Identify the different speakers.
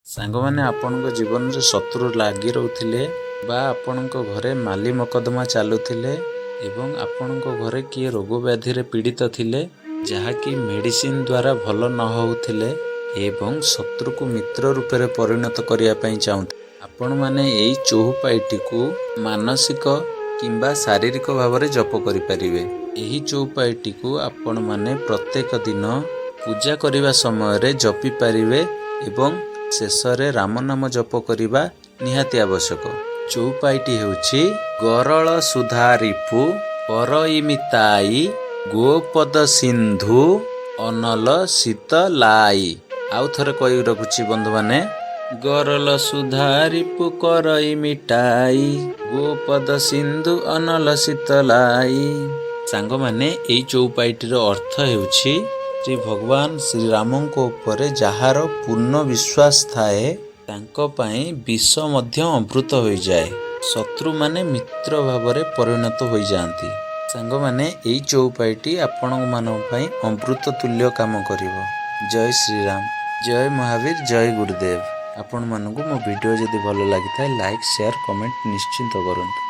Speaker 1: ସାଙ୍ଗମାନେ ଆପଣଙ୍କ ଜୀବନରେ ଶତ୍ରୁ ଲାଗି ରହୁଥିଲେ ବା ଆପଣଙ୍କ ଘରେ ମାଲି ମକଦ୍ଦମା ଚାଲୁଥିଲେ ଏବଂ ଆପଣଙ୍କ ଘରେ କିଏ ରୋଗ ବ୍ୟାଧିରେ ପୀଡ଼ିତ ଥିଲେ ଯାହାକି ମେଡ଼ିସିନ ଦ୍ୱାରା ଭଲ ନ ହେଉଥିଲେ ଏବଂ ଶତ୍ରୁକୁ ମିତ୍ର ରୂପରେ ପରିଣତ କରିବା ପାଇଁ ଚାହୁଁଥିଲେ। ଆପଣମାନେ ଏହି ଚଉପାଇଟିକୁ ମାନସିକ କିମ୍ବା ଶାରୀରିକ ଭାବରେ ଜପ କରିପାରିବେ। ଏହି ଚଉପାଇଟିକୁ ଆପଣମାନେ ପ୍ରତ୍ୟେକ ଦିନ ପୂଜା କରିବା ସମୟରେ ଜପି ପାରିବେ ଏବଂ ଶେଷରେ ରାମ ନାମ ଜପ କରିବା ନିହାତି ଆବଶ୍ୟକ। ଚଉପାଇଟି ହେଉଛି ଗରଳ ସୁଧା ରିପୁ ପରଇମିତାଇ ଗୋପଦ ସିନ୍ଧୁ ଅନଲ ଶୀତଲାଇ। ଆଉ ଥରେ କହି ରଖୁଛି ବନ୍ଧୁମାନେ, ଗରଳ ସୁଧା ରିପୁ କରଇ ମିଟାଇ ଗୋପଦ ସିନ୍ଧୁ ଅନଲ ଶୀତଲାଇ। ସାଙ୍ଗମାନେ, ଏହି ଚଉପାଇଟିର ଅର୍ଥ ହେଉଛି ଶ୍ରୀ ଭଗବାନ ଶ୍ରୀରାମଙ୍କ ଉପରେ ଯାହାର ପୂର୍ଣ୍ଣ ବିଶ୍ୱାସ ଥାଏ ତାଙ୍କ ପାଇଁ ବିଷ ମଧ୍ୟ ଅମୃତ ହୋଇଯାଏ, ଶତ୍ରୁମାନେ ମିତ୍ର ଭାବରେ ପରିଣତ ହୋଇଯାଆନ୍ତି। ସାଙ୍ଗମାନେ, ଏହି ଚଉପାଇଟି ଆପଣମାନଙ୍କ ପାଇଁ ଅମୃତ ତୁଲ୍ୟ କାମ କରିବ। ଜୟ ଶ୍ରୀରାମ, ଜୟ ମହାବୀର, ଜୟ ଗୁରୁଦେବ। ଆପଣମାନଙ୍କୁ ମୋ ଭିଡ଼ିଓ ଯଦି ଭଲ ଲାଗିଥାଏ ଲାଇକ୍, ସେୟାର, କମେଣ୍ଟ ନିଶ୍ଚିନ୍ତ କରନ୍ତୁ।